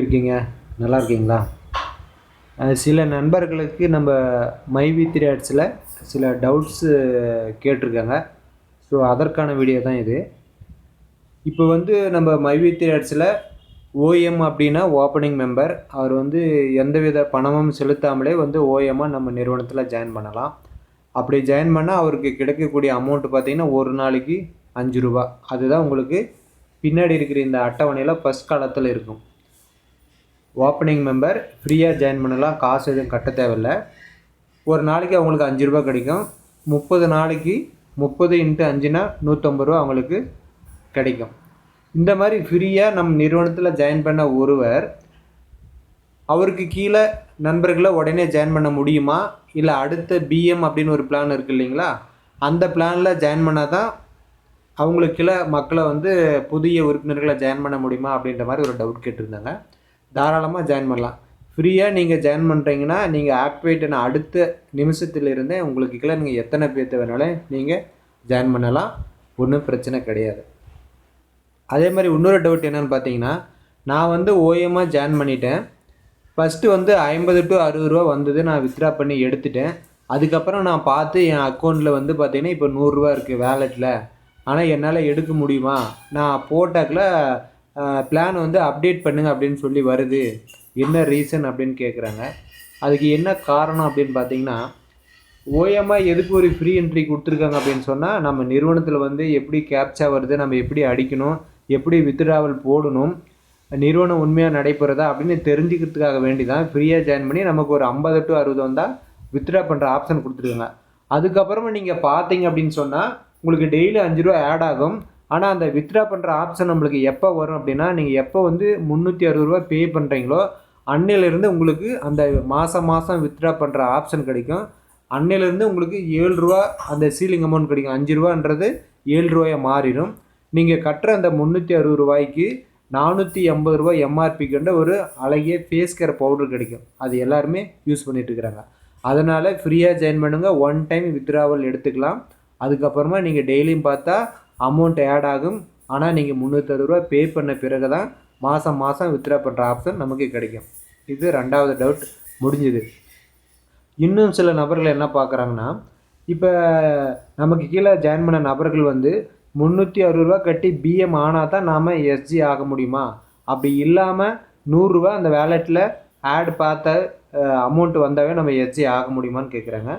இருக்கீங்க? நல்லா இருக்கீங்களா? சில நண்பர்களுக்கு நம்ம மைவி3 ஆட்ஸில் சில டவுட்ஸு கேட்டிருக்காங்க. ஸோ அதற்கான வீடியோ தான் இது. இப்போ வந்து நம்ம மைவி3 ஆட்ஸில் ஓஎம் அப்படின்னா ஓப்பனிங் மெம்பர். அவர் வந்து எந்தவித பணமும் செலுத்தாமலே வந்து ஓஎம்மாக நம்ம நிறுவனத்தில் ஜாயின் பண்ணலாம். அப்படி ஜாயின் பண்ணால் அவருக்கு கிடைக்கக்கூடிய அமௌண்ட்டு பார்த்திங்கன்னா ஒரு நாளைக்கு ரூ. 5. அதுதான் உங்களுக்கு பின்னாடி இருக்கிற இந்த அட்டவணையில் ஃபஸ்ட் காலத்தில் இருக்கும். ஓப்பனிங் மெம்பர் ஃப்ரீயாக ஜாயின் பண்ணலாம், காசு எதுவும் கட்ட தேவையில்லை. ஒரு நாளைக்கு அவங்களுக்கு ரூ. 5 கிடைக்கும். 30 நாளைக்கு 30 × 5னா ரூ. 150 அவங்களுக்கு கிடைக்கும். இந்த மாதிரி ஃப்ரீயாக நம்ம நிறுவனத்தில் ஜாயின் பண்ண ஒருவர் அவருக்கு கீழே நண்பர்களை உடனே ஜாயின் பண்ண முடியுமா? இல்லை அடுத்த பிஎம் அப்படின்னு ஒரு பிளான் இருக்குது இல்லைங்களா, அந்த பிளானில் ஜாயின் பண்ணால் தான் அவங்களுக்கு கீழே மக்களை வந்து புதிய உறுப்பினர்களை ஜாயின் பண்ண முடியுமா அப்படின்ற மாதிரி ஒரு டவுட் கேட்டிருந்தாங்க. தாராளமாக ஜாயின் பண்ணலாம். ஃப்ரீயாக நீங்கள் ஜாயின் பண்ணுறீங்கன்னா நீங்கள் ஆக்டிவேட்டான அடுத்த நிமிஷத்துலேருந்தே உங்களுக்கு கீழே நீங்கள் எத்தனை பேர்த்த வேணாலும் நீங்கள் ஜாயின் பண்ணலாம், ஒன்றும் பிரச்சனை கிடையாது. அதே மாதிரி இன்னொரு டவுட் என்னென்னு பார்த்தீங்கன்னா, நான் வந்து ஓஎம்மாக ஜாயின் பண்ணிட்டேன். ஃபஸ்ட்டு வந்து 50 to 60 வந்தது, நான் வித்ட்ரா பண்ணி எடுத்துட்டேன். அதுக்கப்புறம் நான் பார்த்து என் அக்கௌண்ட்டில் வந்து பார்த்திங்கன்னா இப்போ ரூ. 100 இருக்குது வேலெட்டில். ஆனால் என்னால் எடுக்க முடியுமா? நான் போட்டாக்கில் பிளான் வந்து அப்டேட் பண்ணுங்கள் அப்படின்னு சொல்லி வருது, என்ன ரீசன் அப்படின்னு கேட்குறாங்க. அதுக்கு என்ன காரணம் அப்படின்னு பார்த்தீங்கன்னா, ஓஎம்மாக எதுக்கு ஒரு ஃப்ரீ என்ட்ரி கொடுத்துருக்காங்க அப்படின்னு சொன்னால், நம்ம நிறுவனத்தில் வந்து எப்படி கேப்சா வருது, நம்ம எப்படி அடிக்கணும், எப்படி வித்ட்ராவல் போடணும், நிறுவனம் உண்மையாக நடைபெறதா அப்படின்னு தெரிஞ்சுக்கிறதுக்காக வேண்டி தான் ஃப்ரீயாக ஜாயின் பண்ணி நமக்கு ஒரு 50 to 60 வந்தால் வித்ட்ரா பண்ணுற ஆப்ஷன் கொடுத்துருக்காங்க. அதுக்கப்புறமா நீங்கள் பார்த்தீங்க அப்படின்னு சொன்னால் உங்களுக்கு டெய்லி ரூ. 5 ஆட் ஆகும். ஆனால் அந்த வித்ட்ரா பண்ணுற ஆப்ஷன் நம்மளுக்கு எப்போ வரும் அப்படின்னா, நீங்கள் எப்போ வந்து ரூ. 360 பே பண்ணுறீங்களோ அன்னையிலேருந்து உங்களுக்கு அந்த மாதம் வித்ட்ரா பண்ணுற ஆப்ஷன் கிடைக்கும். அன்னையிலேருந்து உங்களுக்கு ரூ. 7 அந்த சீலிங் அமௌண்ட் கிடைக்கும். ரூ. 5ன்றது ரூ. 7 மாறிடும். நீங்கள் கட்டுற அந்த ரூ. 360க்கு ரூ. 480 எம்ஆர்பி கொண்ட ஒரு அழகிய ஃபேஸ் கேர் பவுடர் கிடைக்கும். அது எல்லாருமே யூஸ் பண்ணிட்டு இருக்கிறாங்க. அதனால் ஃப்ரீயாக ஜாயின் பண்ணுங்கள். ஒன் டைம் வித்ட்ராவல் எடுத்துக்கலாம். அதுக்கப்புறமா நீங்கள் டெய்லியும் பார்த்தா அமௌண்ட் ஆட் ஆகும். ஆனால் நீங்கள் ரூ. 360 பே பண்ண பிறகு தான் மாதம் வித்ட்ரா பண்ணுற ஆப்ஷன் நமக்கு கிடைக்கும். இது 2வது டவுட் முடிஞ்சுது. இன்னும் சில நபர்கள் என்ன பார்க்குறாங்கன்னா, இப்போ நமக்கு கீழே ஜாயின் பண்ண நபர்கள் வந்து ரூ. 360 கட்டி பிஎம் ஆனால் தான் நாம் எஸ்ஜி ஆக முடியுமா? அப்படி இல்லாமல் ரூ. 100 அந்த வேலெட்டில் ஆட் பார்த்த அமௌண்ட் வந்தாவே நம்ம எஸ்ஜி ஆக முடியுமான்னு கேட்குறாங்க.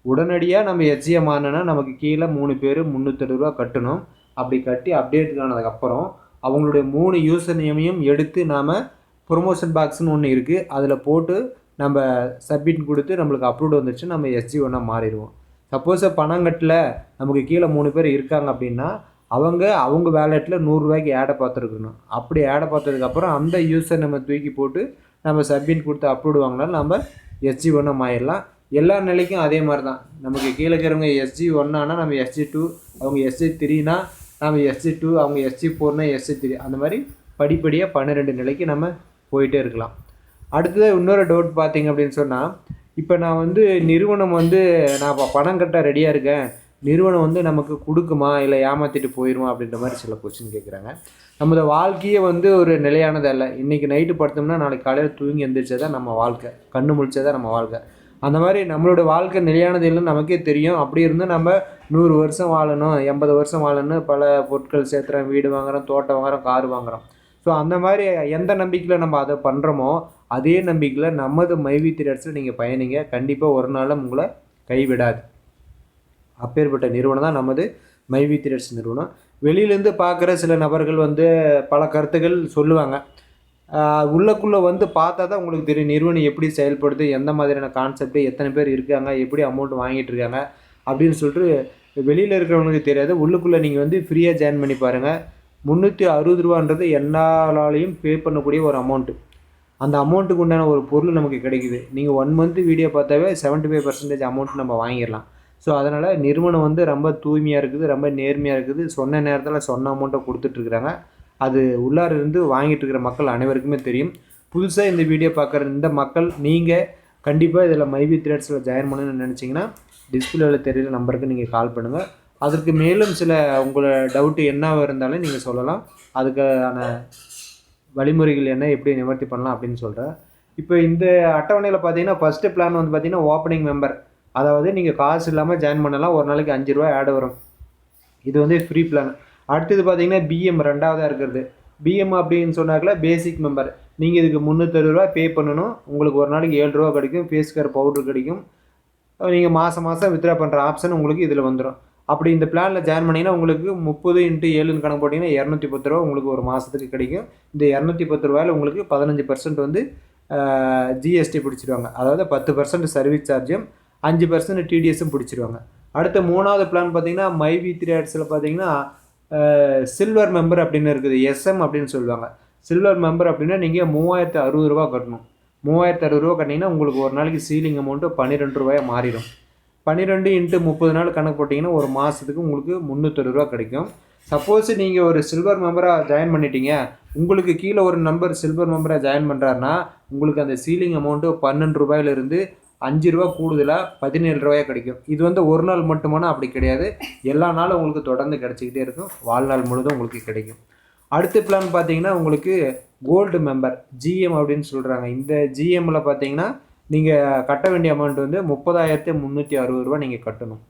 உடனடியாக நம்ம எஸ்ஜியை மாறினா நமக்கு கீழே 3 பேர் ரூ. 360 கட்டணும். அப்படி கட்டி அப்டேட் ஆனதுக்கப்புறம் அவங்களுடைய 3 யூசர் நேமையும் எடுத்து நாம் ப்ரொமோஷன் பாக்ஸ்னு ஒன்று இருக்குது, அதில் போட்டு நம்ம சப்மிட் கொடுத்து நம்மளுக்கு அப்ரூவ் வந்துடுச்சு, நம்ம எஸ்ஜி ஒன்றா மாறிடுவோம். சப்போஸ் பணம் கட்டல நமக்கு கீழே 3 பேர் இருக்காங்க அப்படின்னா அவங்க வேலெட்டில் ரூ. 100 ஆடை பார்த்துருக்கணும். அப்படி ஆடை பார்த்ததுக்கப்புறம் அந்த யூஸர் நம்ம தூக்கி போட்டு நம்ம சப்மிட் கொடுத்து அப்ரூவ் வாங்கினாலும் நம்ம எஸ்ஜி ஒன்றா மாறிடலாம். எல்லா நிலைக்கும் அதே மாதிரி தான். நமக்கு கீழே இருக்கிறவங்க எஸ்ஜி 1 ஆனால் நம்ம எஸ்ஜி 2, அவங்க எஸ்ஜி 3னா நம்ம எஸ்ஜி 2, அவங்க எஸ்ஜி 4னா எஸ்ஜி 3, அந்த மாதிரி படிப்படியாக 12 நிலைக்கு நம்ம போயிட்டே இருக்கலாம். அடுத்தது இன்னொரு டவுட் பார்த்தீங்க அப்படின்னு சொன்னால், இப்போ நான் வந்து நிறுவனம் வந்து நான் பணம் கட்ட ரெடியாக இருக்கேன், நிறுவனம் வந்து நமக்கு கொடுக்குமா இல்லை ஏமாற்றிட்டு போயிடுமா அப்படின்ற மாதிரி சில கொஸ்டின் கேட்குறாங்க. நமது வாழ்க்கையே வந்து ஒரு நிலையானது அல்ல. இன்றைக்கி நைட்டு படுத்தோம்னா நாளைக்கு காலையில் தூங்கி எந்திரிச்சா தான் நம்ம வாழ்க்கை, கண்ணு முழிச்சா தான் நம்ம வாழ்க்கை. அந்த மாதிரி நம்மளோட வாழ்க்கை நிலையானது இல்லைன்னு நமக்கே தெரியும். அப்படி இருந்தும் நம்ம 100 வருஷம் வாழணும், 80 வருஷம் வாழணும், பல பொருட்கள் சேர்த்துறோம், வீடு வாங்குகிறோம், தோட்டம் வாங்குகிறோம், கார் வாங்குகிறோம். ஸோ அந்த மாதிரி எந்த நம்பிக்கையில் நம்ம அதை பண்ணுறோமோ அதே நம்பிக்கையில் நமது மைவி3 ஆட்ஸில் நீங்கள் பயணிங்க. கண்டிப்பாக ஒரு நாளும் உங்களை கைவிடாது. அப்பேற்பட்ட நிறுவனம் தான் நமது மைவி3 ஆட்ஸ் நிறுவனம். வெளியிலேருந்து பார்க்குற சில நபர்கள் வந்து பல கருத்துக்கள் சொல்லுவாங்க. உள்ளக்குள்ளே வந்து பார்த்தா தான் உங்களுக்கு தெரியும் நிறுவனம் எப்படி செயல்படுது, எந்த மாதிரியான கான்செப்ட்டு, எத்தனை பேர் இருக்காங்க, எப்படி அமௌண்ட் வாங்கிட்டு இருக்காங்க அப்படின்னு சொல்லிட்டு வெளியில் இருக்கிறவங்களுக்கு தெரியாது. உள்ளுக்குள்ளே நீங்கள் வந்து ஃப்ரீயாக ஜாயின் பண்ணி பாருங்கள். ரூ. 360 எல்லாராலையும் பே பண்ணக்கூடிய ஒரு அமௌண்ட்டு. அந்த அமௌண்ட்டுக்கு உண்டான ஒரு பொருள் நமக்கு கிடைக்குது. நீங்கள் 1 month வீடியோ பார்த்தாவே 75% அமௌண்ட் நம்ம வாங்கிடலாம். ஸோ அதனால் நிறுவனம் வந்து ரொம்ப தூய்மையாக இருக்குது, ரொம்ப நேர்மையாக இருக்குது. சொன்ன நேரத்தில் சொன்ன அமௌண்ட்டை கொடுத்துட்ருக்குறாங்க. அது உள்ளார இருந்து வாங்கிட்டு இருக்கிற மக்கள் அனைவருக்குமே தெரியும். புதுசாக இந்த வீடியோ பார்க்குற இந்த மக்கள் நீங்கள் கண்டிப்பாக இதில் மைவி3 ஆட்ஸில் ஜாயின் பண்ணணும்னு நினச்சிங்கன்னா டிஸ்பிளேவில் தெரிகிற நம்பருக்கு நீங்கள் கால் பண்ணுங்கள். அதற்கு மேலும் சில உங்களோட டவுட்டு என்னவாக இருந்தாலும் நீங்கள் சொல்லலாம். அதுக்கான வழிமுறைகள் என்ன, எப்படி நிவர்த்தி பண்ணலாம் அப்படின்னு சொல்கிறேன். இப்போ இந்த அட்டவணையில் பார்த்தீங்கன்னா ஃபஸ்ட்டு பிளான் வந்து பார்த்தீங்கன்னா ஓப்பனிங் மெம்பர், அதாவது நீங்கள் காசு இல்லாமல் ஜாயின் பண்ணலாம். ஒரு நாளைக்கு ₹5 ஆட் வரும். இது வந்து ஃப்ரீ பிளான். அடுத்தது பார்த்தீங்கன்னா பிஎம் ரெண்டாவதாக இருக்கிறது. பிஎம் அப்படின்னு சொன்னாக்கல பேசிக் மெம்பர். நீங்கள் இதுக்கு ₹360 பே பண்ணணும். உங்களுக்கு ஒரு நாளைக்கு ₹7 கிடைக்கும். ஃபேஸ் கேர் பவுடர் கிடைக்கும். நீங்கள் மாதம் மாதம் வித்ட்ரா பண்ணுற ஆப்ஷன் உங்களுக்கு இதில் வந்துடும். அப்படி இந்த பிளானில் ஜாயின் பண்ணிங்கன்னா உங்களுக்கு 30x7ன்னு கணக்கு போட்டிங்கன்னா ₹210 உங்களுக்கு ஒரு மாதத்துக்கு கிடைக்கும். இந்த ₹210 உங்களுக்கு 15% வந்து ஜிஎஸ்டி பிடிச்சிடுவாங்க. அதாவது 10% சர்வீஸ் சார்ஜும் 5% டிடிஎஸும் பிடிச்சிடுவாங்க. அடுத்த 3வது பிளான் பார்த்தீங்கன்னா மைவி3 ஆட்ஸில் பார்த்தீங்கன்னா சில்வர் மெம்பர் அப்படின்னு இருக்குது. எஸ்எம் அப்படின்னு சொல்லுவாங்க. சில்வர் மெம்பர் அப்படின்னா நீங்கள் ₹3060 கட்டணும். ₹3060 கட்டினீங்கன்னா உங்களுக்கு ஒரு நாளைக்கு சீலிங் அமௌண்ட்டு ₹12 மாறிடும். 12 × 30 நாள் கணக்கு போட்டிங்கன்னா ஒரு மாதத்துக்கு உங்களுக்கு ₹360 கிடைக்கும். சப்போஸ் நீங்கள் ஒரு சில்வர் மெம்பராக ஜாயின் பண்ணிட்டீங்க, உங்களுக்கு கீழே ஒரு நம்பர் சில்வர் மெம்பராக ஜாயின் பண்ணுறாருன்னா உங்களுக்கு அந்த சீலிங் அமௌண்ட்டு ₹12 ₹5 கூடுதலாக ₹17 கிடைக்கும். இது வந்து ஒரு நாள் மட்டுமானா அப்படி கிடையாது. எல்லா நாளும் உங்களுக்கு தொடர்ந்து கிடச்சிக்கிட்டே இருக்கும். வாழ்நாள் முழுதும் உங்களுக்கு கிடைக்கும். அடுத்த பிளான் பார்த்தீங்கன்னா உங்களுக்கு கோல்டு மெம்பர் ஜிஎம் அப்படின்னு சொல்கிறாங்க. இந்த ஜிஎம்மில் பார்த்தீங்கன்னா நீங்கள் கட்ட வேண்டிய அமௌண்ட் வந்து ₹30,360 நீங்கள் கட்டணும்.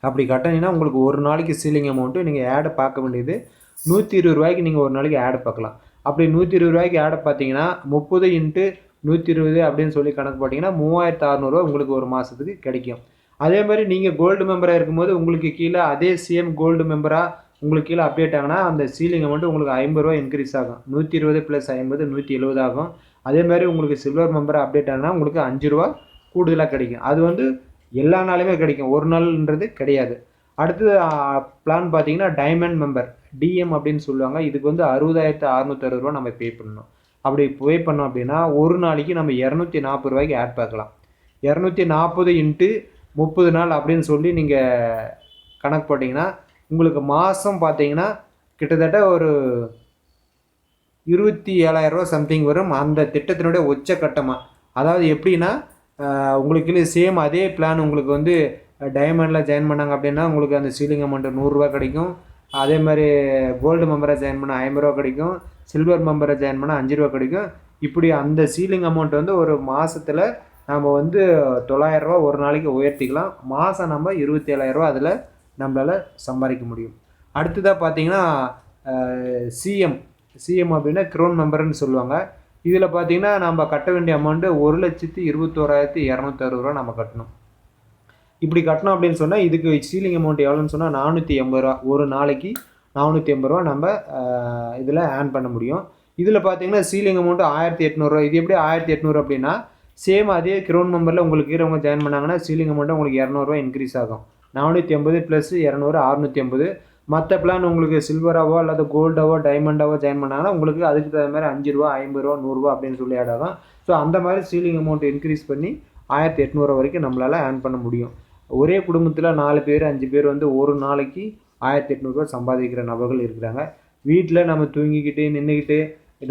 அப்படி கட்டினீங்கன்னா உங்களுக்கு ஒரு நாளைக்கு சீலிங் அமௌண்ட்டு நீங்கள் ஆடை பார்க்க வேண்டியது ₹120 நீங்கள் ஒரு நாளைக்கு ஆடை பார்க்கலாம். அப்படி ₹120 ஆடை பார்த்தீங்கன்னா 30 × 120 அப்படின்னு சொல்லி கணக்கு போட்டிங்கன்னா ₹3600 உங்களுக்கு ஒரு மாதத்துக்கு கிடைக்கும். அதே மாதிரி நீங்கள் கோல்டு மெம்பராக இருக்கும்போது உங்களுக்கு கீழே அதே சேம் கோல்டு மெம்பராக உங்களுக்கு கீழே அப்டேட் ஆகுனா அந்த சீலிங் அமௌண்ட்டு உங்களுக்கு ₹50 இன்க்ரீஸ் ஆகும். 120 + 50 170 ஆகும். அதே மாதிரி உங்களுக்கு சில்வர் மெம்பராக அப்டேட் ஆகுனா உங்களுக்கு ₹5 கூடுதலாக கிடைக்கும். அது வந்து எல்லா நாளுமே கிடைக்கும். ஒரு நாள்ன்றது கிடையாது. அடுத்தது பிளான் பார்த்தீங்கன்னா டைமண்ட் மெம்பர் டிஎம் அப்படின்னு சொல்லுவாங்க. இதுக்கு வந்து ₹60,660 நம்ம பே பண்ணணும். அப்படி பே பண்ணோம் அப்படின்னா ஒரு நாளைக்கு நம்ம ₹240 ஆட் பார்க்கலாம். 240 × 30 நாள் அப்படின்னு சொல்லி நீங்கள் கணக்கு போட்டிங்கன்னா உங்களுக்கு மாதம் பார்த்தீங்கன்னா கிட்டத்தட்ட ஒரு ₹27,000 சம்திங் வரும். அந்த திட்டத்தினுடைய உச்சக்கட்டமாக. அதாவது எப்படின்னா உங்களுக்கு சேம் அதே பிளான் உங்களுக்கு வந்து டைமண்டில் ஜாயின் பண்ணாங்க அப்படின்னா உங்களுக்கு அந்த சீலிங் அமௌண்ட்டு ₹100 கிடைக்கும். அதே மாதிரி கோல்டு மெம்பரை ஜாயின் பண்ணால் ₹50 கிடைக்கும். சில்வர் மெம்பரை ஜாயின் பண்ணால் ₹5 கிடைக்கும். இப்படி அந்த சீலிங் அமௌண்ட் வந்து ஒரு மாதத்தில் நம்ம வந்து ₹900 ஒரு நாளைக்கு உயர்த்திக்கலாம். மாதம் நம்ம ₹27,000 அதில் நம்மளால் சம்பாதிக்க முடியும். அடுத்ததாக பார்த்தீங்கன்னா சிஎம் அப்படின்னா க்ரௌன் மெம்பர்னு சொல்லுவாங்க. இதில் பார்த்தீங்கன்னா நம்ம கட்ட வேண்டிய அமௌண்ட்டு ₹1,21,260 நம்ம கட்டணும். இப்படி கட்டணும் அப்படின்னு சொன்னால் இதுக்கு சீலிங் அமௌண்ட் எவ்வளோன்னு சொன்னால் ₹480 ஒரு நாளைக்கு ₹480 நம்ம இதில் ஆன் பண்ண முடியும். இதில் பார்த்தீங்கன்னா சீலிங் அமௌண்ட்டு ₹1,800. இது எப்படி 1,800 அப்படின்னா சேம் அதே க்ரௌன் மெம்பரில் உங்களுக்கு இருக்கிறவங்க ஜாயின் பண்ணாங்கன்னா சீலிங் அமௌண்ட்டு உங்களுக்கு ₹200 இன்க்ரீஸ் ஆகும். 480 + 200 680. மற்ற பிளான் உங்களுக்கு சில்வராவோ அல்லது கோல்டாவோ டைமண்டாவோ ஜாயின் பண்ணாங்கன்னா உங்களுக்கு அதுக்கு தகுந்த மாதிரி ₹5 50 100 அப்படின்னு சொல்லி ஆட் ஆகும். ஸோ அந்த மாதிரி சீலிங் அமௌண்ட் இன்க்ரீஸ் பண்ணி 1,800 வரைக்கும் நம்மளால் ஆன் பண்ண முடியும். ஒரே குடும்பத்தில் 4 பேர் 5 பேர் வந்து ஒரு நாளைக்கு 1,800 சம்பாதிக்கிற நபர்கள் இருக்கிறாங்க. வீட்டில் நம்ம தூங்கிக்கிட்டு நின்றுக்கிட்டு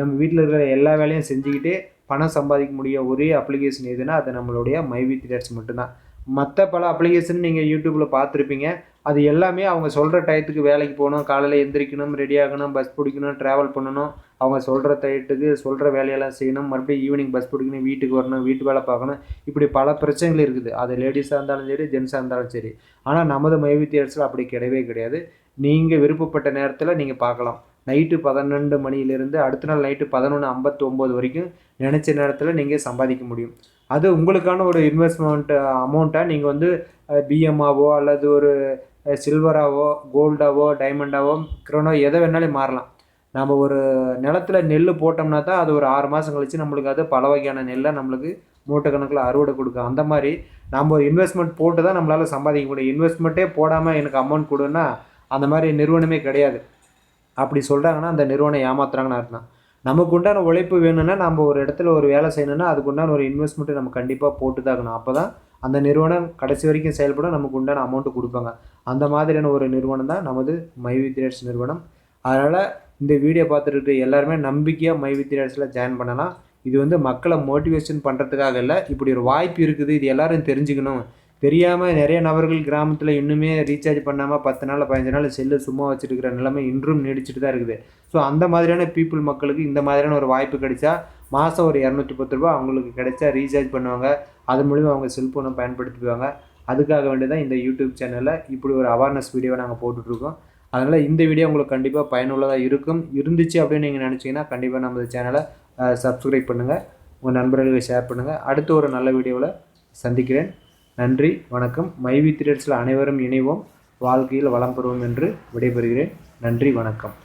நம்ம வீட்டில் இருக்கிற எல்லா வேலையும் செஞ்சுக்கிட்டே பணம் சம்பாதிக்க முடிய ஒரே அப்ளிகேஷன் எதுனா அது நம்மளுடைய மைவி3 ஆட்ஸ் மட்டும்தான். மற்ற பல அப்ளிகேஷன் நீங்கள் யூடியூப்பில் பார்த்துருப்பீங்க. அது எல்லாமே அவங்க சொல்கிற டயத்துக்கு வேலைக்கு போகணும், காலையில் எந்திரிக்கணும், ரெடி ஆகணும், பஸ் பிடிக்கணும், ட்ராவல் பண்ணணும், அவங்க சொல்கிற டயத்துக்கு சொல்கிற வேலையெல்லாம் செய்யணும், மறுபடியும் ஈவினிங் பஸ் பிடிக்கணும், வீட்டுக்கு வரணும், வீட்டு வேலை பார்க்கணும். இப்படி பல பிரச்சனைகள் இருக்குது. அது லேடிஸாக இருந்தாலும் சரி, ஜென்ஸாக இருந்தாலும் சரி. ஆனால் நமது மைவி3 ஆட்ஸில் அப்படி கிடையவே கிடையாது. நீங்கள் விருப்பப்பட்ட நேரத்தில் நீங்கள் பார்க்கலாம். நைட்டு 12 மணியிலிருந்து அடுத்த நாள் நைட்டு 11:59 வரைக்கும் நினச்ச நேரத்தில் நீங்கள் சம்பாதிக்க முடியும். அது உங்களுக்கான ஒரு இன்வெஸ்ட்மெண்ட் அமௌண்ட்டாக நீங்கள் வந்து பிஎம்மாவோ அல்லது ஒரு சில்வராவோ கோல்டாவோ டைமண்டாவோ க்ரோனோ எதை வேணாலும் மாறலாம். நம்ம ஒரு நிலத்துல நெல் போட்டோம்னா தான் அது ஒரு 6 மாதம் கழித்து நம்மளுக்கு அது பல வகையான நெல்லை நம்மளுக்கு மூட்டை கணக்கில் அறுவடை கொடுக்கும். அந்த மாதிரி நம்ம ஒரு இன்வெஸ்ட்மெண்ட் போட்டு தான் நம்மளால் சம்பாதிக்க முடியும். இன்வெஸ்ட்மெண்ட்டே போடாமல் எனக்கு அமௌண்ட் கொடுன்னா அந்த மாதிரி நிறுவனமே கிடையாது. அப்படி சொல்கிறாங்கன்னா அந்த நிறுவனம் ஏமாத்துறாங்கன்னு அர்த்தம். நமக்கு உண்டான உழைப்பு வேணும்னா நம்ம ஒரு இடத்துல ஒரு வேலை செய்யணும்னா அதுக்கு உண்டான ஒரு இன்வெஸ்ட்மெண்ட்டு நம்ம கண்டிப்பாக போட்டு தான் இருக்கணும். அப்போ தான் அந்த நிறுவனம் கடைசி வரைக்கும் செயல்பட நமக்கு உண்டான அமௌண்ட்டு கொடுப்பாங்க. அந்த மாதிரியான ஒரு நிறுவனம் தான் நமது மைவி3 ஆட்ஸ் நிறுவனம். அதனால் இந்த வீடியோ பார்த்துட்டு எல்லாருமே நம்பிக்கையாக மைவி3 ஆட்ஸில் ஜாயின் பண்ணலாம். இது வந்து மக்களை மோட்டிவேஷன் பண்ணுறதுக்காக இல்லை, இப்படி ஒரு வாய்ப்பு இருக்குது, இது எல்லோரும் தெரிஞ்சுக்கணும், தெரியாமல் நிறைய நபர்கள் கிராமத்தில் இன்னுமே ரீசார்ஜ் பண்ணாமல் 10 நாள் 15 நாள் செல்லு சும்மா வச்சுருக்கிற நிலைமை இன்றும் நீடிச்சிட்டு தான் இருக்குது. ஸோ அந்த மாதிரியான பீப்புள் மக்களுக்கு இந்த மாதிரியான ஒரு வாய்ப்பு கிடைச்சா மாதம் ஒரு 210 ரூபா அவங்களுக்கு கிடைச்சா ரீசார்ஜ் பண்ணுவாங்க. அது மூலிமா அவங்க செல்ஃபோனை பயன்படுத்திக்குவாங்க. அதுக்காக வேண்டி தான் இந்த யூடியூப் சேனலில் இப்படி ஒரு அவேர்னஸ் வீடியோவை நாங்கள் போட்டுட்ருக்கோம். அதனால் இந்த வீடியோ உங்களுக்கு கண்டிப்பாக பயனுள்ளதாக இருந்துச்சு அப்படின்னு நீங்கள் நினச்சிங்கன்னா கண்டிப்பாக நம்ம சேனலை சப்ஸ்கிரைப் பண்ணுங்கள், உங்கள் நண்பர்களுக்கு ஷேர் பண்ணுங்கள். அடுத்து ஒரு நல்ல வீடியோவில் சந்திக்கிறேன். நன்றி, வணக்கம். மைவி த்ரெட்ஸில் அனைவரும் இணைவோம், வாழ்க்கையில் வளம் பெறுவோம் என்று விடைபெறுகிறேன். நன்றி, வணக்கம்.